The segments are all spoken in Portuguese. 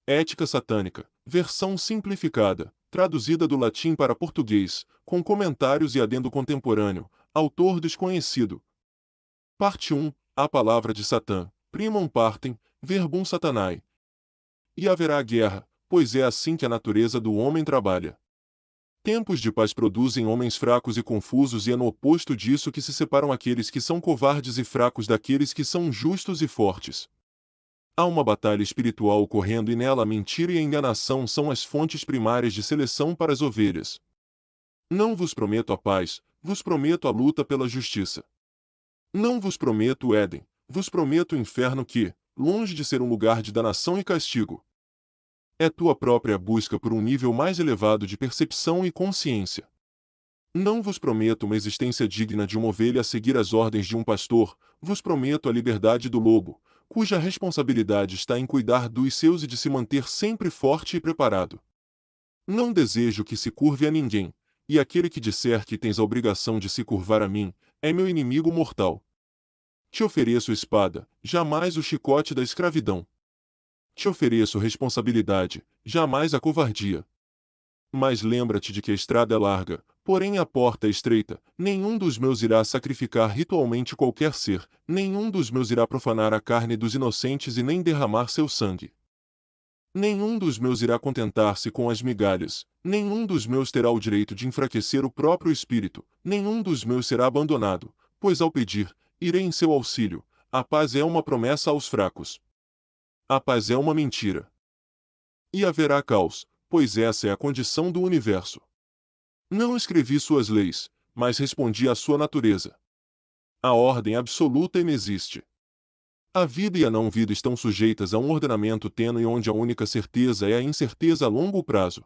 Ética Satânica, versão simplificada, traduzida do latim para português, com comentários e adendo contemporâneo, autor desconhecido. Parte 1, a palavra de Satã, primum partem, verbum satanae. E haverá guerra, pois é assim que a natureza do homem trabalha. Tempos de paz produzem homens fracos e confusos e é no oposto disso que se separam aqueles que são covardes e fracos daqueles que são justos e fortes. Há uma batalha espiritual ocorrendo e nela a mentira e a enganação são as fontes primárias de seleção para as ovelhas. Não vos prometo a paz, vos prometo a luta pela justiça. Não vos prometo o Éden, vos prometo o inferno que, longe de ser um lugar de danação e castigo, é tua própria busca por um nível mais elevado de percepção e consciência. Não vos prometo uma existência digna de uma ovelha a seguir as ordens de um pastor, vos prometo a liberdade do lobo, cuja responsabilidade está em cuidar dos seus e de se manter sempre forte e preparado. Não desejo que se curve a ninguém, e aquele que disser que tens a obrigação de se curvar a mim, é meu inimigo mortal. Te ofereço espada, jamais o chicote da escravidão. Te ofereço responsabilidade, jamais a covardia. Mas lembra-te de que a estrada é larga, porém a porta é estreita, nenhum dos meus irá sacrificar ritualmente qualquer ser, nenhum dos meus irá profanar a carne dos inocentes e nem derramar seu sangue. Nenhum dos meus irá contentar-se com as migalhas, nenhum dos meus terá o direito de enfraquecer o próprio espírito, nenhum dos meus será abandonado, pois ao pedir, irei em seu auxílio. A paz é uma promessa aos fracos. A paz é uma mentira. E haverá caos, pois essa é a condição do universo. Não escrevi suas leis, mas respondi à sua natureza. A ordem absoluta inexiste. A vida e a não-vida estão sujeitas a um ordenamento tênue onde a única certeza é a incerteza a longo prazo.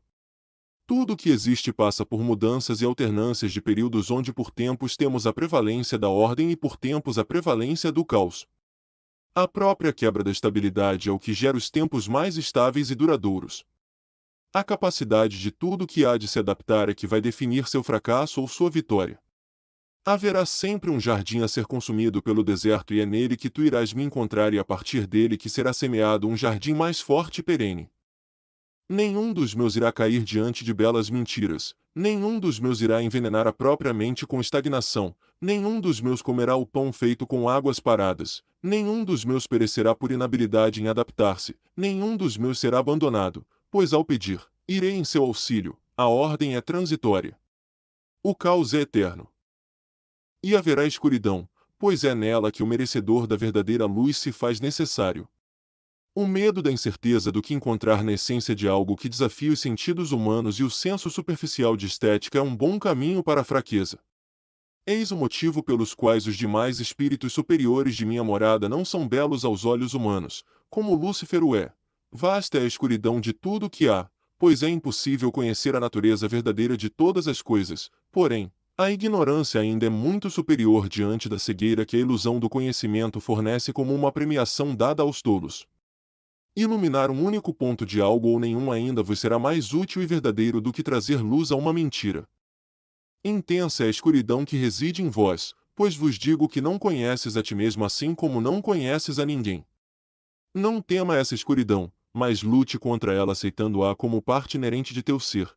Tudo o que existe passa por mudanças e alternâncias de períodos onde por tempos temos a prevalência da ordem e por tempos a prevalência do caos. A própria quebra da estabilidade é o que gera os tempos mais estáveis e duradouros. A capacidade de tudo que há de se adaptar é que vai definir seu fracasso ou sua vitória. Haverá sempre um jardim a ser consumido pelo deserto e é nele que tu irás me encontrar e a partir dele que será semeado um jardim mais forte e perene. Nenhum dos meus irá cair diante de belas mentiras, nenhum dos meus irá envenenar a própria mente com estagnação, nenhum dos meus comerá o pão feito com águas paradas, nenhum dos meus perecerá por inabilidade em adaptar-se, nenhum dos meus será abandonado, pois ao pedir, irei em seu auxílio, a ordem é transitória. O caos é eterno. E haverá escuridão, pois é nela que o merecedor da verdadeira luz se faz necessário. O medo da incerteza do que encontrar na essência de algo que desafia os sentidos humanos e o senso superficial de estética é um bom caminho para a fraqueza. Eis o motivo pelos quais os demais espíritos superiores de minha morada não são belos aos olhos humanos, como Lúcifer o é. Vasta é a escuridão de tudo o que há, pois é impossível conhecer a natureza verdadeira de todas as coisas, porém, a ignorância ainda é muito superior diante da cegueira que a ilusão do conhecimento fornece como uma premiação dada aos tolos. Iluminar um único ponto de algo ou nenhum ainda vos será mais útil e verdadeiro do que trazer luz a uma mentira. Intensa é a escuridão que reside em vós, pois vos digo que não conheces a ti mesmo assim como não conheces a ninguém. Não tema essa escuridão, mas lute contra ela aceitando-a como parte inerente de teu ser.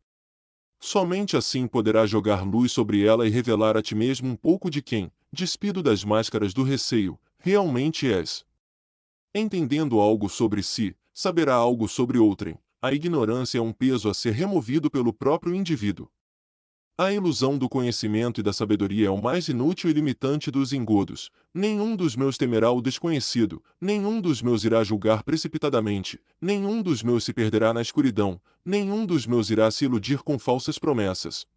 Somente assim poderás jogar luz sobre ela e revelar a ti mesmo um pouco de quem, despido das máscaras do receio, realmente és. Entendendo algo sobre si, saberá algo sobre outrem. A ignorância é um peso a ser removido pelo próprio indivíduo. A ilusão do conhecimento e da sabedoria é o mais inútil e limitante dos engodos. Nenhum dos meus temerá o desconhecido, nenhum dos meus irá julgar precipitadamente, nenhum dos meus se perderá na escuridão, nenhum dos meus irá se iludir com falsas promessas.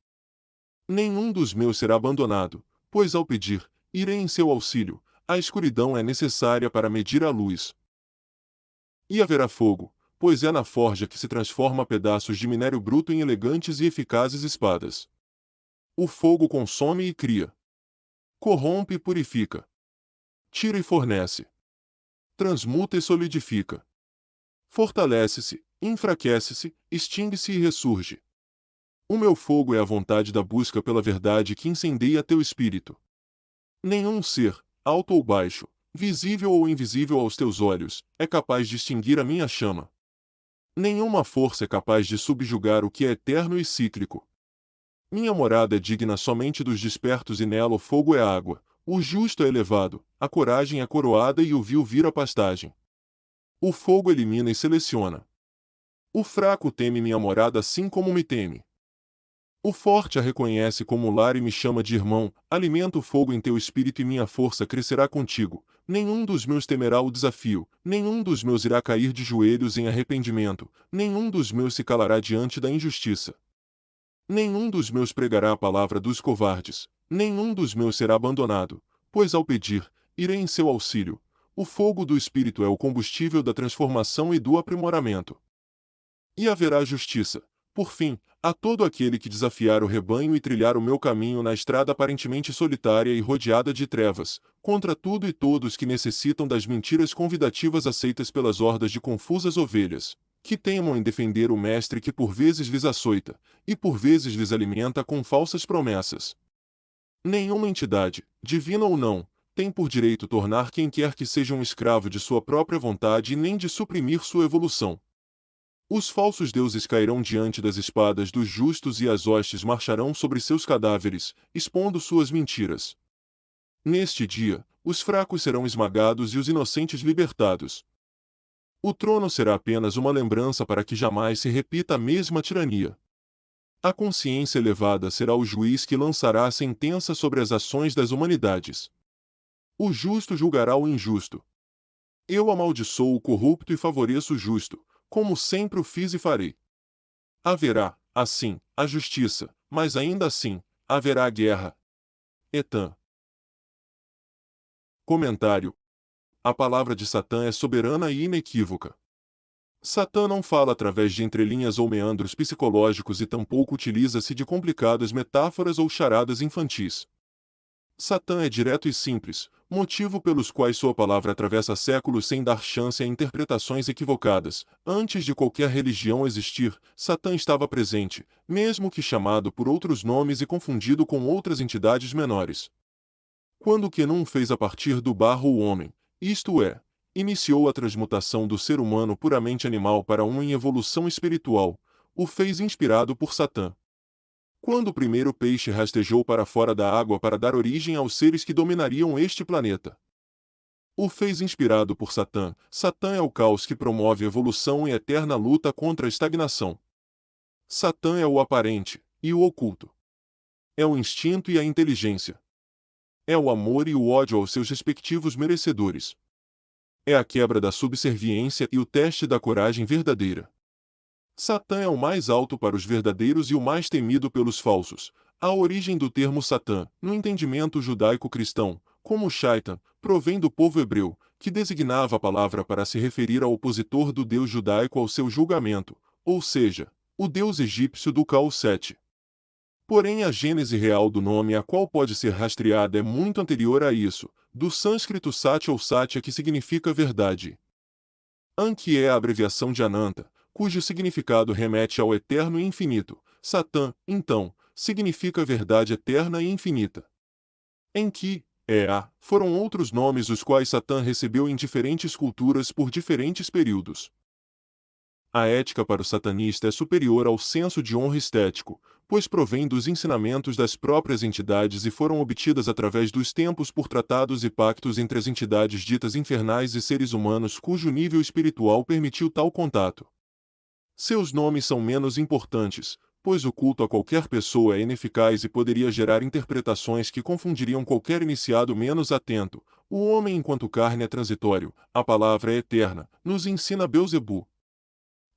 Nenhum dos meus será abandonado, pois ao pedir, irei em seu auxílio. A escuridão é necessária para medir a luz. E haverá fogo, pois é na forja que se transforma pedaços de minério bruto em elegantes e eficazes espadas. O fogo consome e cria. Corrompe e purifica. Tira e fornece. Transmuta e solidifica. Fortalece-se, enfraquece-se, extingue-se e ressurge. O meu fogo é a vontade da busca pela verdade que incendeia teu espírito. Nenhum ser, alto ou baixo, visível ou invisível aos teus olhos, é capaz de extinguir a minha chama. Nenhuma força é capaz de subjugar o que é eterno e cíclico. Minha morada é digna somente dos despertos e nela o fogo é água, o justo é elevado, a coragem é coroada e o vil vira pastagem. O fogo elimina e seleciona. O fraco teme minha morada assim como me teme. O forte a reconhece como lar e me chama de irmão, alimenta o fogo em teu espírito e minha força crescerá contigo. Nenhum dos meus temerá o desafio, nenhum dos meus irá cair de joelhos em arrependimento, nenhum dos meus se calará diante da injustiça. Nenhum dos meus pregará a palavra dos covardes, nenhum dos meus será abandonado, pois ao pedir, irei em seu auxílio. O fogo do Espírito é o combustível da transformação e do aprimoramento. E haverá justiça, por fim, a todo aquele que desafiar o rebanho e trilhar o meu caminho na estrada aparentemente solitária e rodeada de trevas, contra tudo e todos que necessitam das mentiras convidativas aceitas pelas hordas de confusas ovelhas, que teimam em defender o mestre que por vezes lhes açoita, e por vezes lhes alimenta com falsas promessas. Nenhuma entidade, divina ou não, tem por direito tornar quem quer que seja um escravo de sua própria vontade e nem de suprimir sua evolução. Os falsos deuses cairão diante das espadas dos justos e as hostes marcharão sobre seus cadáveres, expondo suas mentiras. Neste dia, os fracos serão esmagados e os inocentes libertados. O trono será apenas uma lembrança para que jamais se repita a mesma tirania. A consciência elevada será o juiz que lançará a sentença sobre as ações das humanidades. O justo julgará o injusto. Eu amaldiçoo o corrupto e favoreço o justo, como sempre o fiz e farei. Haverá, assim, a justiça, mas ainda assim, haverá a guerra. Etan. Comentário. A palavra de Satã é soberana e inequívoca. Satã não fala através de entrelinhas ou meandros psicológicos e tampouco utiliza-se de complicadas metáforas ou charadas infantis. Satã é direto e simples, motivo pelos quais sua palavra atravessa séculos sem dar chance a interpretações equivocadas. Antes de qualquer religião existir, Satã estava presente, mesmo que chamado por outros nomes e confundido com outras entidades menores. Quando Quenum fez a partir do barro o homem, isto é, iniciou a transmutação do ser humano puramente animal para um em evolução espiritual, o fez inspirado por Satã. Quando o primeiro peixe rastejou para fora da água para dar origem aos seres que dominariam este planeta, o fez inspirado por Satã. Satã é o caos que promove evolução e eterna luta contra a estagnação. Satã é o aparente e o oculto. É o instinto e a inteligência. É o amor e o ódio aos seus respectivos merecedores. É a quebra da subserviência e o teste da coragem verdadeira. Satã é o mais alto para os verdadeiros e o mais temido pelos falsos. A origem do termo Satã, no entendimento judaico-cristão, como Shaitan, provém do povo hebreu, que designava a palavra para se referir ao opositor do Deus judaico ao seu julgamento, ou seja, o Deus egípcio do caos 7. Porém a gênese real do nome a qual pode ser rastreada é muito anterior a isso, do sânscrito Sati ou Satya que significa verdade. Anki é a abreviação de Ananta, cujo significado remete ao eterno e infinito. Satã, então, significa verdade eterna e infinita. Enki, foram outros nomes os quais Satã recebeu em diferentes culturas por diferentes períodos. A ética para o satanista é superior ao senso de honra estético, pois provém dos ensinamentos das próprias entidades e foram obtidas através dos tempos por tratados e pactos entre as entidades ditas infernais e seres humanos cujo nível espiritual permitiu tal contato. Seus nomes são menos importantes, pois o culto a qualquer pessoa é ineficaz e poderia gerar interpretações que confundiriam qualquer iniciado menos atento. O homem enquanto carne é transitório, a palavra é eterna, nos ensina Beelzebu.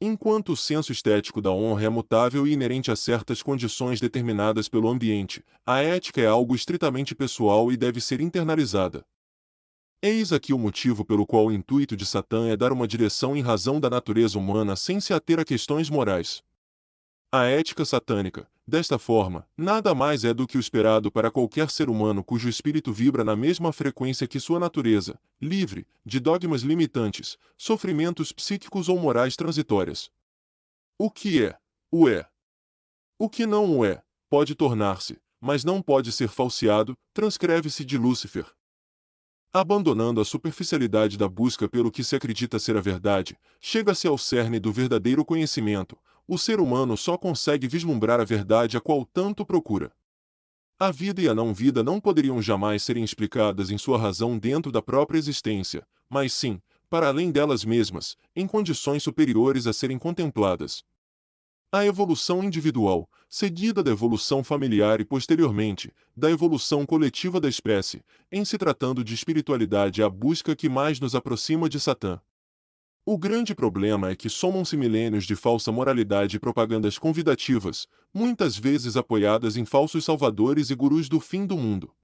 Enquanto o senso estético da honra é mutável e inerente a certas condições determinadas pelo ambiente, a ética é algo estritamente pessoal e deve ser internalizada. Eis aqui o motivo pelo qual o intuito de Satã é dar uma direção em razão da natureza humana sem se ater a questões morais. A ética satânica, desta forma, nada mais é do que o esperado para qualquer ser humano cujo espírito vibra na mesma frequência que sua natureza, livre de dogmas limitantes, sofrimentos psíquicos ou morais transitórias. O que é, o é. O que não o é, pode tornar-se, mas não pode ser falseado, transcreve-se de Lúcifer. Abandonando a superficialidade da busca pelo que se acredita ser a verdade, chega-se ao cerne do verdadeiro conhecimento. O ser humano só consegue vislumbrar a verdade a qual tanto procura. A vida e a não-vida não poderiam jamais serem explicadas em sua razão dentro da própria existência, mas sim, para além delas mesmas, em condições superiores a serem contempladas. A evolução individual, seguida da evolução familiar e posteriormente, da evolução coletiva da espécie, em se tratando de espiritualidade é a busca que mais nos aproxima de Satã. O grande problema é que somam-se milênios de falsa moralidade e propagandas convidativas, muitas vezes apoiadas em falsos salvadores e gurus do fim do mundo,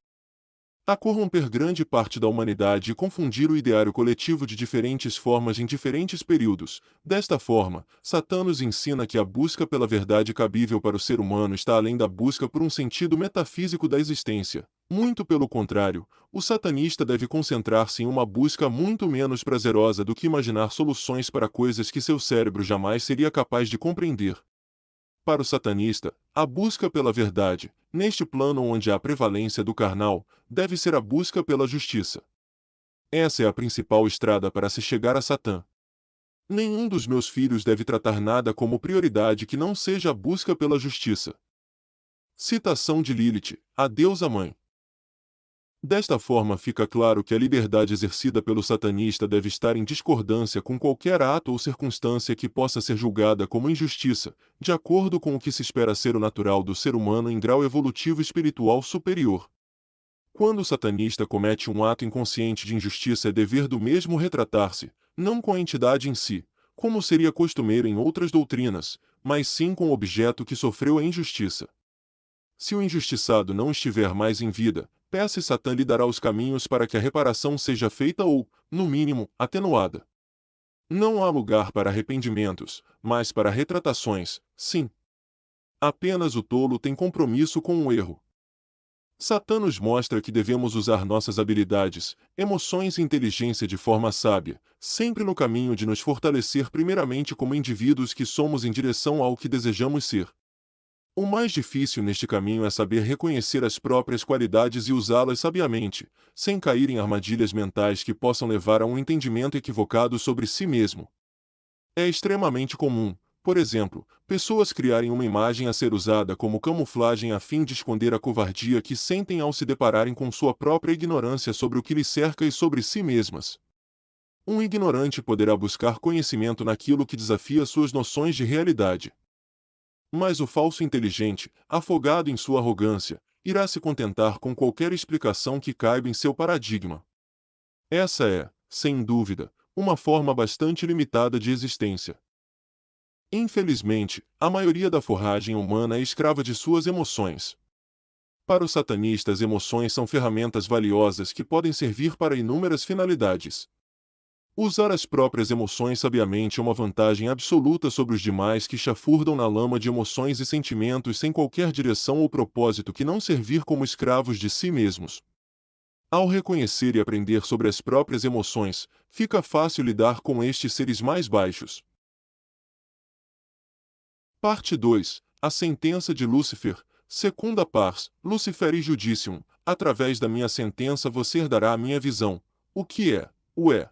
a corromper grande parte da humanidade e confundir o ideário coletivo de diferentes formas em diferentes períodos. Desta forma, Satã nos ensina que a busca pela verdade cabível para o ser humano está além da busca por um sentido metafísico da existência. Muito pelo contrário, o satanista deve concentrar-se em uma busca muito menos prazerosa do que imaginar soluções para coisas que seu cérebro jamais seria capaz de compreender. Para o satanista, a busca pela verdade, neste plano onde há prevalência do carnal, deve ser a busca pela justiça. Essa é a principal estrada para se chegar a Satã. Nenhum dos meus filhos deve tratar nada como prioridade que não seja a busca pela justiça. Citação de Lilith, a deusa mãe. Desta forma fica claro que a liberdade exercida pelo satanista deve estar em discordância com qualquer ato ou circunstância que possa ser julgada como injustiça, de acordo com o que se espera ser o natural do ser humano em grau evolutivo espiritual superior. Quando o satanista comete um ato inconsciente de injustiça é dever do mesmo retratar-se, não com a entidade em si, como seria costumeiro em outras doutrinas, mas sim com o objeto que sofreu a injustiça. Se o injustiçado não estiver mais em vida, peça e Satã lhe dará os caminhos para que a reparação seja feita ou, no mínimo, atenuada. Não há lugar para arrependimentos, mas para retratações, sim. Apenas o tolo tem compromisso com o erro. Satã nos mostra que devemos usar nossas habilidades, emoções e inteligência de forma sábia, sempre no caminho de nos fortalecer primeiramente como indivíduos que somos em direção ao que desejamos ser. O mais difícil neste caminho é saber reconhecer as próprias qualidades e usá-las sabiamente, sem cair em armadilhas mentais que possam levar a um entendimento equivocado sobre si mesmo. É extremamente comum, por exemplo, pessoas criarem uma imagem a ser usada como camuflagem a fim de esconder a covardia que sentem ao se depararem com sua própria ignorância sobre o que lhes cerca e sobre si mesmas. Um ignorante poderá buscar conhecimento naquilo que desafia suas noções de realidade. Mas o falso inteligente, afogado em sua arrogância, irá se contentar com qualquer explicação que caiba em seu paradigma. Essa é, sem dúvida, uma forma bastante limitada de existência. Infelizmente, a maioria da forragem humana é escrava de suas emoções. Para os satanistas, emoções são ferramentas valiosas que podem servir para inúmeras finalidades. Usar as próprias emoções sabiamente é uma vantagem absoluta sobre os demais que chafurdam na lama de emoções e sentimentos sem qualquer direção ou propósito que não servir como escravos de si mesmos. Ao reconhecer e aprender sobre as próprias emoções, fica fácil lidar com estes seres mais baixos. Parte 2. A sentença de Lúcifer, secunda pars, Luciferi judicium, através da minha sentença você herdará a minha visão. O que é, o é.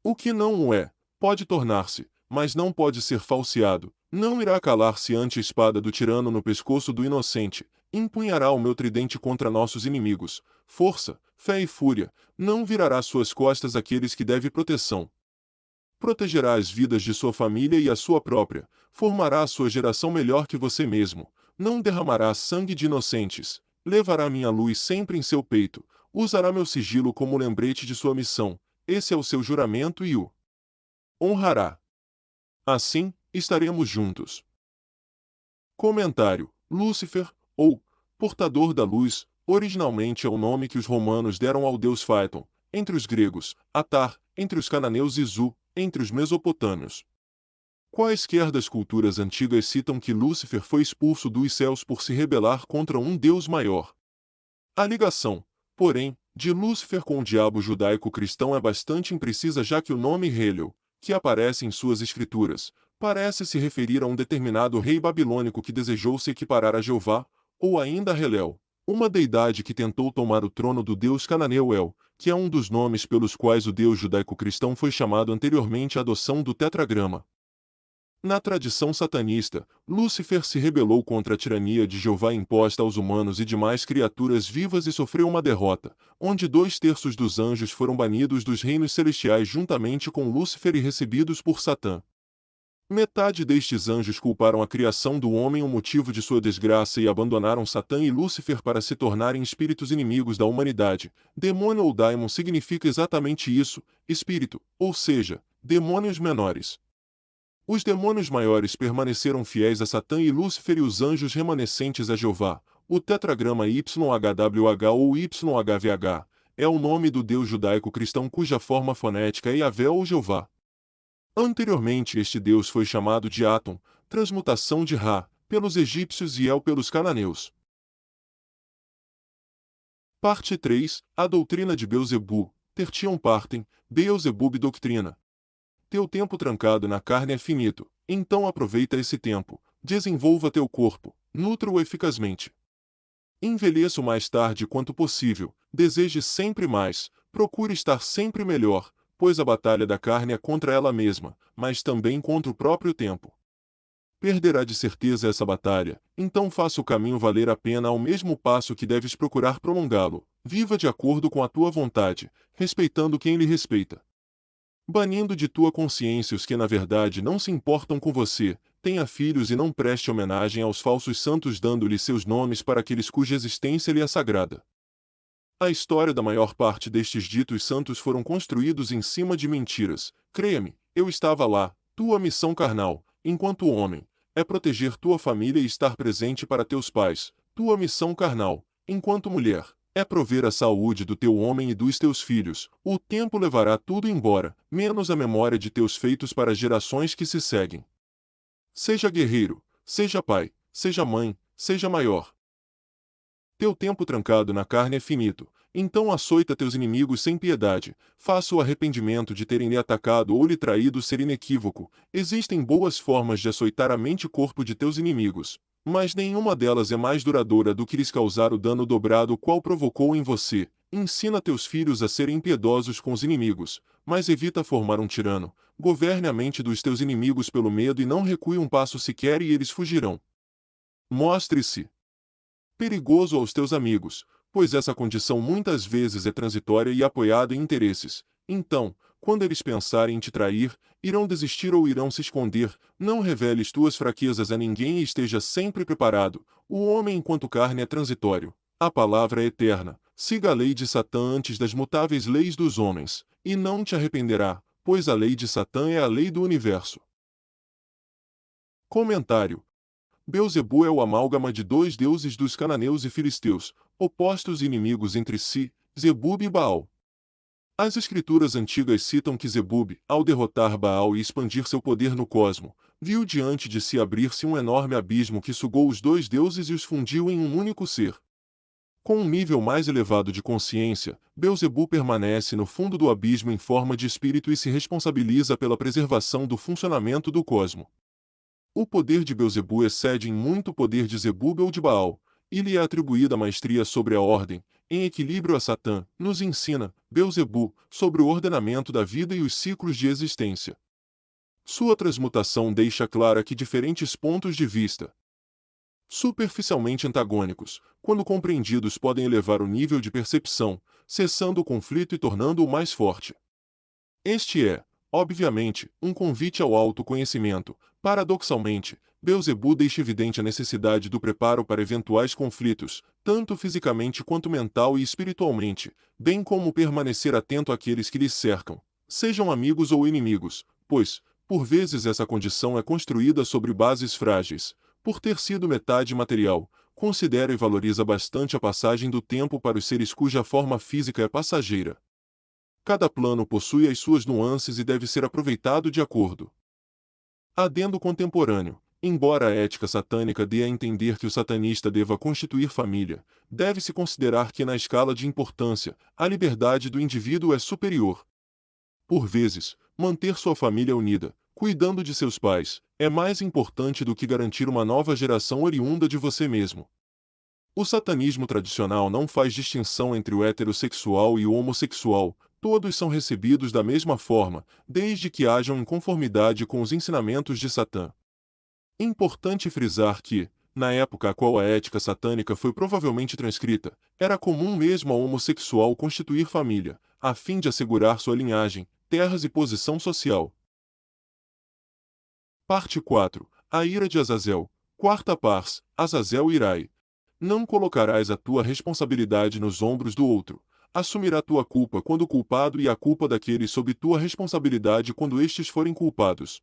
O que não o é, pode tornar-se, mas não pode ser falseado, não irá calar-se ante a espada do tirano no pescoço do inocente, empunhará o meu tridente contra nossos inimigos, força, fé e fúria, não virará suas costas aqueles que deve proteção. Protegerá as vidas de sua família e a sua própria, formará a sua geração melhor que você mesmo, não derramará sangue de inocentes, levará minha luz sempre em seu peito, usará meu sigilo como lembrete de sua missão. Esse é o seu juramento e o honrará. Assim, estaremos juntos. Comentário: Lúcifer, ou portador da luz, originalmente é o nome que os romanos deram ao deus Phaeton, entre os gregos, Atar, entre os cananeus e Zu, entre os mesopotâmios. Quaisquer das culturas antigas citam que Lúcifer foi expulso dos céus por se rebelar contra um deus maior. A ligação, porém, de Lúcifer com o diabo judaico-cristão é bastante imprecisa, já que o nome Helio, que aparece em suas escrituras, parece se referir a um determinado rei babilônico que desejou se equiparar a Jeová, ou ainda a Helel, uma deidade que tentou tomar o trono do deus cananeu El, que é um dos nomes pelos quais o Deus judaico-cristão foi chamado anteriormente à adoção do tetragrama. Na tradição satanista, Lúcifer se rebelou contra a tirania de Jeová imposta aos humanos e demais criaturas vivas e sofreu uma derrota, onde 2/3 dos anjos foram banidos dos reinos celestiais juntamente com Lúcifer e recebidos por Satã. Metade destes anjos culparam a criação do homem o motivo de sua desgraça e abandonaram Satã e Lúcifer para se tornarem espíritos inimigos da humanidade. Demônio ou daimon significa exatamente isso, espírito, ou seja, demônios menores. Os demônios maiores permaneceram fiéis a Satã e Lúcifer e os anjos remanescentes a Jeová. O tetragrama YHWH ou YHVH é o nome do Deus judaico-cristão cuja forma fonética é Yahvé ou Jeová. Anteriormente este Deus foi chamado de Atom, transmutação de Ra, pelos egípcios e El pelos cananeus. Parte 3. A doutrina de Beelzebu, Tertium Partem, Beelzebub Doutrina. Teu tempo trancado na carne é finito, então aproveita esse tempo, desenvolva teu corpo, nutra-o eficazmente. Envelheça o mais tarde quanto possível, deseje sempre mais, procure estar sempre melhor, pois a batalha da carne é contra ela mesma, mas também contra o próprio tempo. Perderá de certeza essa batalha, então faça o caminho valer a pena ao mesmo passo que deves procurar prolongá-lo. Viva de acordo com a tua vontade, respeitando quem lhe respeita. Banindo de tua consciência os que na verdade não se importam com você, tenha filhos e não preste homenagem aos falsos santos dando-lhes seus nomes para aqueles cuja existência lhe é sagrada. A história da maior parte destes ditos santos foram construídos em cima de mentiras. Creia-me, eu estava lá. Tua missão carnal, enquanto homem, é proteger tua família e estar presente para teus pais. Tua missão carnal, enquanto mulher, é prover a saúde do teu homem e dos teus filhos. O tempo levará tudo embora, menos a memória de teus feitos para as gerações que se seguem. Seja guerreiro, seja pai, seja mãe, seja maior. Teu tempo trancado na carne é finito, então açoita teus inimigos sem piedade, faça o arrependimento de terem lhe atacado ou lhe traído ser inequívoco. Existem boas formas de açoitar a mente e corpo de teus inimigos, mas nenhuma delas é mais duradoura do que lhes causar o dano dobrado o qual provocou em você. Ensina teus filhos a serem impiedosos com os inimigos, mas evita formar um tirano. Governe a mente dos teus inimigos pelo medo e não recue um passo sequer e eles fugirão. Mostre-se perigoso aos teus amigos, pois essa condição muitas vezes é transitória e apoiada em interesses. Então, quando eles pensarem em te trair, irão desistir ou irão se esconder. Não reveles tuas fraquezas a ninguém e esteja sempre preparado. O homem enquanto carne é transitório. A palavra é eterna. Siga a lei de Satã antes das mutáveis leis dos homens, e não te arrependerá, pois a lei de Satã é a lei do universo. Comentário. Beelzebu é o amálgama de dois deuses dos cananeus e filisteus, opostos e inimigos entre si, Zebub e Baal. As escrituras antigas citam que Zebub, ao derrotar Baal e expandir seu poder no cosmo, viu diante de si abrir-se um enorme abismo que sugou os dois deuses e os fundiu em um único ser. Com um nível mais elevado de consciência, Beelzebu permanece no fundo do abismo em forma de espírito e se responsabiliza pela preservação do funcionamento do cosmo. O poder de Beelzebu excede em muito o poder de Zebub ou de Baal, e lhe é atribuída a maestria sobre a ordem, em equilíbrio a Satã, nos ensina, Beelzebu, sobre o ordenamento da vida e os ciclos de existência. Sua transmutação deixa clara que diferentes pontos de vista, superficialmente antagônicos, quando compreendidos podem elevar o nível de percepção, cessando o conflito e tornando-o mais forte. Este é, obviamente, um convite ao autoconhecimento. Paradoxalmente, Beelzebu deixa evidente a necessidade do preparo para eventuais conflitos, tanto fisicamente quanto mental e espiritualmente, bem como permanecer atento àqueles que lhe cercam, sejam amigos ou inimigos, pois, por vezes essa condição é construída sobre bases frágeis. Por ter sido metade material, considera e valoriza bastante a passagem do tempo para os seres cuja forma física é passageira. Cada plano possui as suas nuances e deve ser aproveitado de acordo. Adendo contemporâneo. Embora a ética satânica dê a entender que o satanista deva constituir família, deve-se considerar que na escala de importância, a liberdade do indivíduo é superior. Por vezes, manter sua família unida, cuidando de seus pais, é mais importante do que garantir uma nova geração oriunda de você mesmo. O satanismo tradicional não faz distinção entre o heterossexual e o homossexual, todos são recebidos da mesma forma, desde que hajam em conformidade com os ensinamentos de Satã. Importante frisar que, na época a qual a ética satânica foi provavelmente transcrita, era comum mesmo ao homossexual constituir família, a fim de assegurar sua linhagem, terras e posição social. Parte 4. A ira de Azazel. Quarta pars, Azazel irai. Não colocarás a tua responsabilidade nos ombros do outro. Assumirá tua culpa quando culpado e a culpa daqueles sob tua responsabilidade quando estes forem culpados.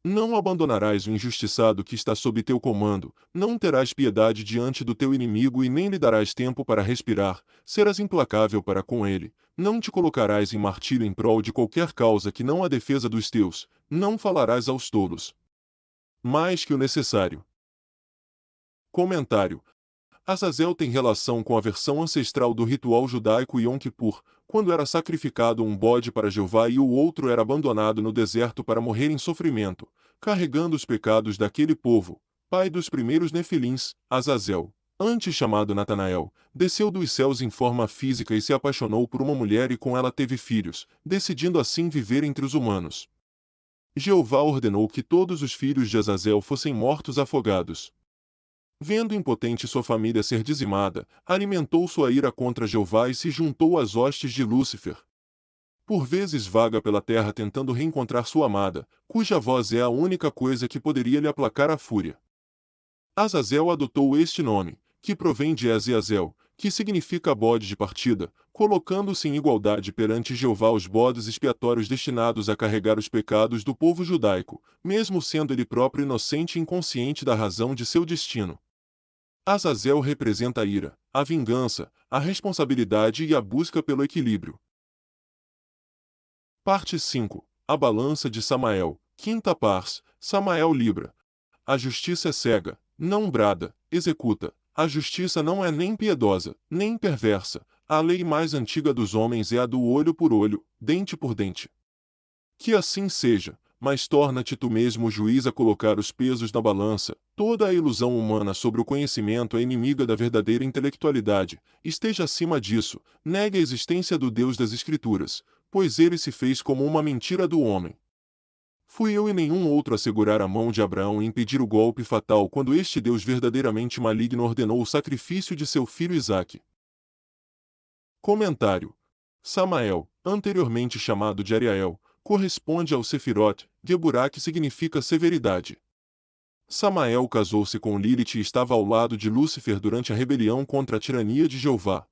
Não abandonarás o injustiçado que está sob teu comando, não terás piedade diante do teu inimigo e nem lhe darás tempo para respirar, serás implacável para com ele, não te colocarás em martírio em prol de qualquer causa que não a defesa dos teus, não falarás aos tolos. Mais que o necessário. Comentário. Azazel tem relação com a versão ancestral do ritual judaico Yom Kippur, quando era sacrificado um bode para Jeová e o outro era abandonado no deserto para morrer em sofrimento, carregando os pecados daquele povo. Pai dos primeiros nefilins, Azazel, antes chamado Natanael, desceu dos céus em forma física e se apaixonou por uma mulher e com ela teve filhos, decidindo assim viver entre os humanos. Jeová ordenou que todos os filhos de Azazel fossem mortos afogados. Vendo impotente sua família ser dizimada, alimentou sua ira contra Jeová e se juntou às hostes de Lúcifer. Por vezes vaga pela terra tentando reencontrar sua amada, cuja voz é a única coisa que poderia lhe aplacar a fúria. Azazel adotou este nome, que provém de Ezeazel, que significa bode de partida, colocando-se em igualdade perante Jeová os bodes expiatórios destinados a carregar os pecados do povo judaico, mesmo sendo ele próprio inocente e inconsciente da razão de seu destino. Azazel representa a ira, a vingança, a responsabilidade e a busca pelo equilíbrio. Parte 5. A balança de Samael. Quinta pars, Samael Libra. A justiça é cega, não brada, executa. A justiça não é nem piedosa, nem perversa. A lei mais antiga dos homens é a do olho por olho, dente por dente. Que assim seja, mas torna-te tu mesmo o juiz a colocar os pesos na balança. Toda a ilusão humana sobre o conhecimento é inimiga da verdadeira intelectualidade. Esteja acima disso, negue a existência do Deus das Escrituras, pois ele se fez como uma mentira do homem. Fui eu e nenhum outro a segurar a mão de Abraão e impedir o golpe fatal quando este Deus verdadeiramente maligno ordenou o sacrifício de seu filho Isaque. Comentário. Samael, anteriormente chamado de Ariael, corresponde ao Sefirot, Geburá, que significa severidade. Samael casou-se com Lilith e estava ao lado de Lúcifer durante a rebelião contra a tirania de Jeová.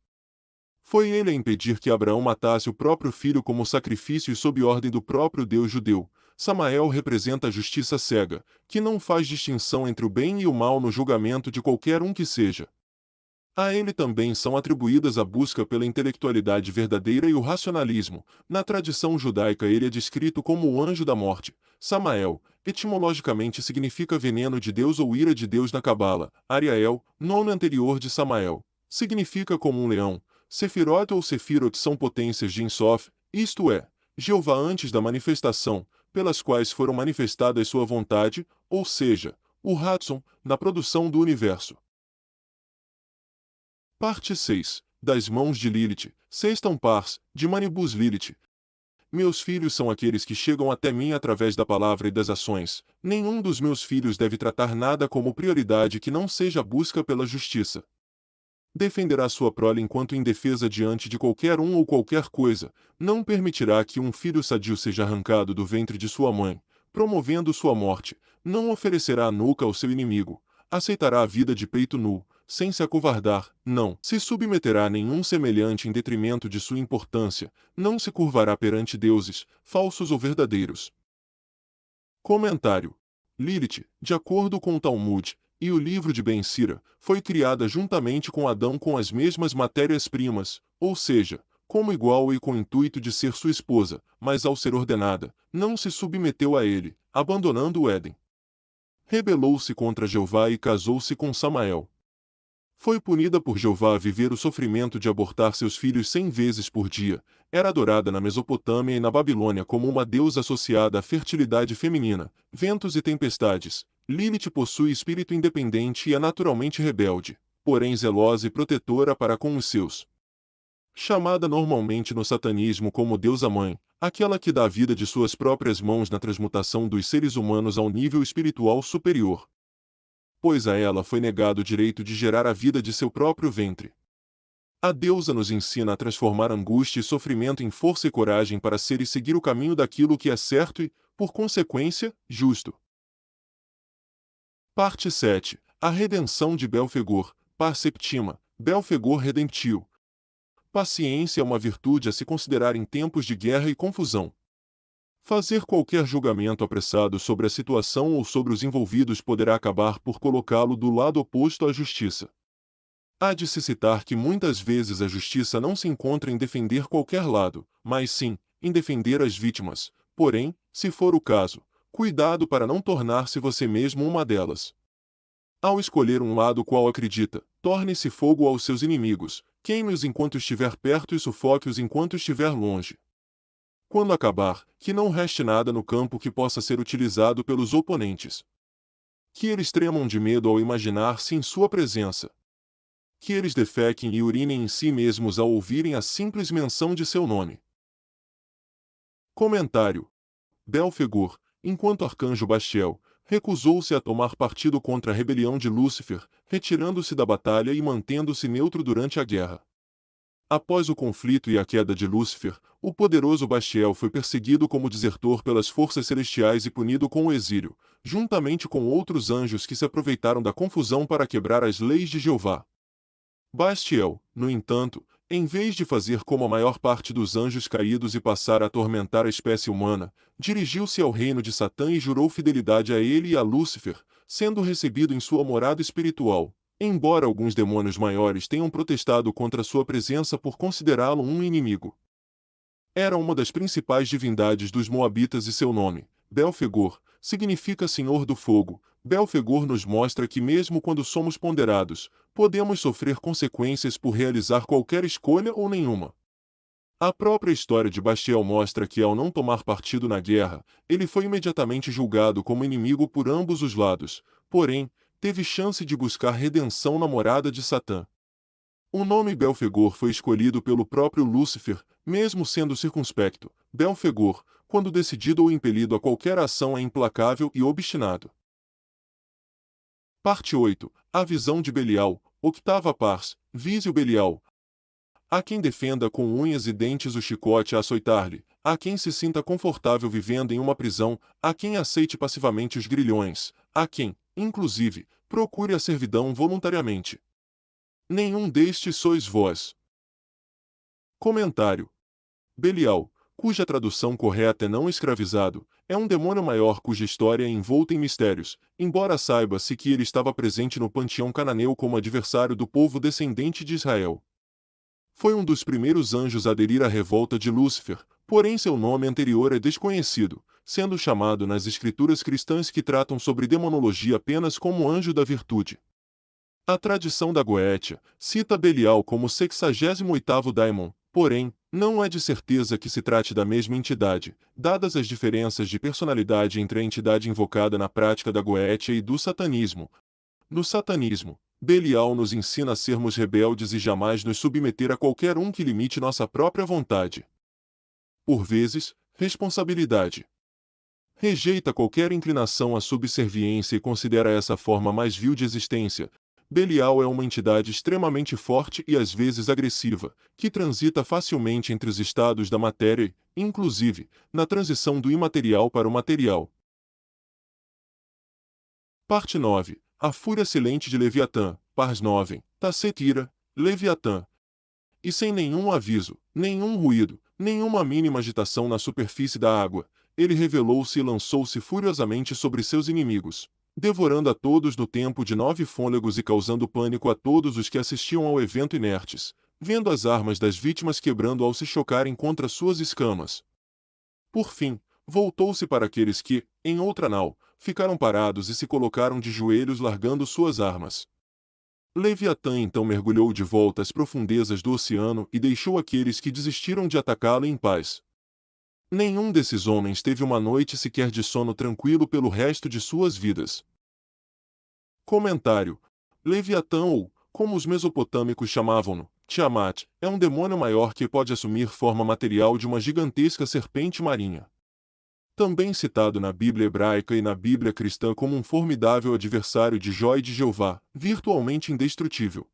Foi ele a impedir que Abraão matasse o próprio filho como sacrifício e sob ordem do próprio Deus judeu. Samael representa a justiça cega, que não faz distinção entre o bem e o mal no julgamento de qualquer um que seja. A ele também são atribuídas a busca pela intelectualidade verdadeira e o racionalismo. Na tradição judaica ele é descrito como o anjo da morte. Samael, etimologicamente significa veneno de Deus ou ira de Deus na Cabala. Ariael, nome anterior de Samael, significa como um leão. Sefirot ou Sefirot são potências de Ensof, isto é, Jeová antes da manifestação, pelas quais foram manifestadas sua vontade, ou seja, o Ratson, na produção do universo. Parte 6. Das mãos de Lilith, sextam pars, de Manibus Lilith. Meus filhos são aqueles que chegam até mim através da palavra e das ações. Nenhum dos meus filhos deve tratar nada como prioridade que não seja a busca pela justiça. Defenderá sua prole enquanto indefesa diante de qualquer um ou qualquer coisa. Não permitirá que um filho sadio seja arrancado do ventre de sua mãe, promovendo sua morte. Não oferecerá a nuca ao seu inimigo. Aceitará a vida de peito nu, sem se acovardar, não se submeterá a nenhum semelhante em detrimento de sua importância, não se curvará perante deuses, falsos ou verdadeiros. Comentário. Lilith, de acordo com o Talmud, e o livro de Ben Sira, foi criada juntamente com Adão com as mesmas matérias-primas, ou seja, como igual e com o intuito de ser sua esposa, mas ao ser ordenada, não se submeteu a ele, abandonando o Éden. Rebelou-se contra Jeová e casou-se com Samael. Foi punida por Jeová a viver o sofrimento de abortar seus filhos 100 vezes por dia. Era adorada na Mesopotâmia e na Babilônia como uma deusa associada à fertilidade feminina, ventos e tempestades. Lilith possui espírito independente e é naturalmente rebelde. porém zelosa e protetora para com os seus. Chamada normalmente no satanismo como deusa-mãe, aquela que dá a vida de suas próprias mãos na transmutação dos seres humanos ao nível espiritual superior. Pois a ela foi negado o direito de gerar a vida de seu próprio ventre. A deusa nos ensina a transformar angústia e sofrimento em força e coragem para ser e seguir o caminho daquilo que é certo e, por consequência, justo. Parte 7. A redenção de Belfegor, par septima, Belfegor redemptio. Paciência é uma virtude a se considerar em tempos de guerra e confusão. Fazer qualquer julgamento apressado sobre a situação ou sobre os envolvidos poderá acabar por colocá-lo do lado oposto à justiça. Há de se citar que muitas vezes a justiça não se encontra em defender qualquer lado, mas sim, em defender as vítimas. Porém, se for o caso, cuidado para não tornar-se você mesmo uma delas. Ao escolher um lado qual acredita, torne-se fogo aos seus inimigos, queime-os enquanto estiver perto e sufoque-os enquanto estiver longe. Quando acabar, que não reste nada no campo que possa ser utilizado pelos oponentes. Que eles tremam de medo ao imaginar-se em sua presença. Que eles defequem e urinem em si mesmos ao ouvirem a simples menção de seu nome. Comentário. Belfegor, enquanto arcanjo Bastiel, recusou-se a tomar partido contra a rebelião de Lúcifer, retirando-se da batalha e mantendo-se neutro durante a guerra. Após o conflito e a queda de Lúcifer, o poderoso Bastiel foi perseguido como desertor pelas forças celestiais e punido com o exílio, juntamente com outros anjos que se aproveitaram da confusão para quebrar as leis de Jeová. Bastiel, no entanto, em vez de fazer como a maior parte dos anjos caídos e passar a atormentar a espécie humana, dirigiu-se ao reino de Satã e jurou fidelidade a ele e a Lúcifer, sendo recebido em sua morada espiritual, embora alguns demônios maiores tenham protestado contra sua presença por considerá-lo um inimigo. Era uma das principais divindades dos Moabitas e seu nome, Belfegor, significa Senhor do Fogo. Belfegor nos mostra que mesmo quando somos ponderados, podemos sofrer consequências por realizar qualquer escolha ou nenhuma. A própria história de Bastiel mostra que ao não tomar partido na guerra, ele foi imediatamente julgado como inimigo por ambos os lados, porém, teve chance de buscar redenção na morada de Satã. O nome Belfegor foi escolhido pelo próprio Lúcifer, mesmo sendo circunspecto. Belfegor, quando decidido ou impelido a qualquer ação, é implacável e obstinado. Parte 8. A visão de Belial, octava pars, Vísio Belial. Há quem defenda com unhas e dentes o chicote a açoitar-lhe, há quem se sinta confortável vivendo em uma prisão, há quem aceite passivamente os grilhões, há quem, inclusive, procure a servidão voluntariamente. Nenhum destes sois vós. Comentário. Belial, cuja tradução correta é não escravizado, é um demônio maior cuja história é envolta em mistérios, embora saiba-se que ele estava presente no panteão cananeu como adversário do povo descendente de Israel. Foi um dos primeiros anjos a aderir à revolta de Lúcifer, porém seu nome anterior é desconhecido, sendo chamado nas escrituras cristãs que tratam sobre demonologia apenas como anjo da virtude. A tradição da Goétia cita Belial como o 68º daimon, porém, não é de certeza que se trate da mesma entidade, dadas as diferenças de personalidade entre a entidade invocada na prática da Goétia e do satanismo. No satanismo, Belial nos ensina a sermos rebeldes e jamais nos submeter a qualquer um que limite nossa própria vontade. Por vezes, responsabilidade. Rejeita qualquer inclinação à subserviência e considera essa forma mais vil de existência. Belial é uma entidade extremamente forte e às vezes agressiva, que transita facilmente entre os estados da matéria e, inclusive, na transição do imaterial para o material. Parte 9. A fúria silente de Leviatã, pars 9, Tacetira, Leviatã. E sem nenhum aviso, nenhum ruído, nenhuma mínima agitação na superfície da água, ele revelou-se e lançou-se furiosamente sobre seus inimigos, devorando a todos no tempo de 9 fôlegos e causando pânico a todos os que assistiam ao evento inertes, vendo as armas das vítimas quebrando ao se chocarem contra suas escamas. Por fim, voltou-se para aqueles que, em outra nau, ficaram parados e se colocaram de joelhos largando suas armas. Leviatã então mergulhou de volta às profundezas do oceano e deixou aqueles que desistiram de atacá-lo em paz. Nenhum desses homens teve uma noite sequer de sono tranquilo pelo resto de suas vidas. Comentário. Leviatã ou Como os mesopotâmicos chamavam-no, Tiamat, é um demônio maior que pode assumir forma material de uma gigantesca serpente marinha. Também citado na Bíblia hebraica e na Bíblia cristã como um formidável adversário de Jó e de Jeová, virtualmente indestrutível.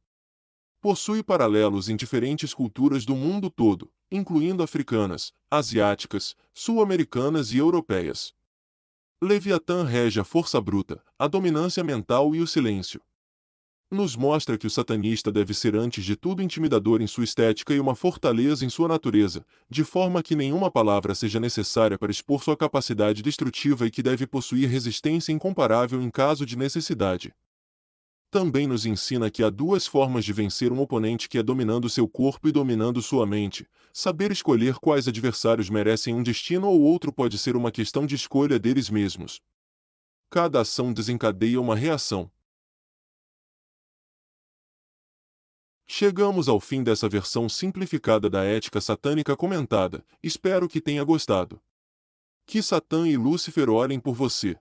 Possui paralelos em diferentes culturas do mundo todo, incluindo africanas, asiáticas, sul-americanas e europeias. Leviatã rege a força bruta, a dominância mental e o silêncio. Nos mostra que o satanista deve ser antes de tudo intimidador em sua estética e uma fortaleza em sua natureza, de forma que nenhuma palavra seja necessária para expor sua capacidade destrutiva e que deve possuir resistência incomparável em caso de necessidade. Também nos ensina que há duas formas de vencer um oponente, que é dominando seu corpo e dominando sua mente. Saber escolher quais adversários merecem um destino ou outro pode ser uma questão de escolha deles mesmos. Cada ação desencadeia uma reação. Chegamos ao fim dessa versão simplificada da ética satânica comentada. Espero que tenha gostado. Que Satã e Lúcifer orem por você.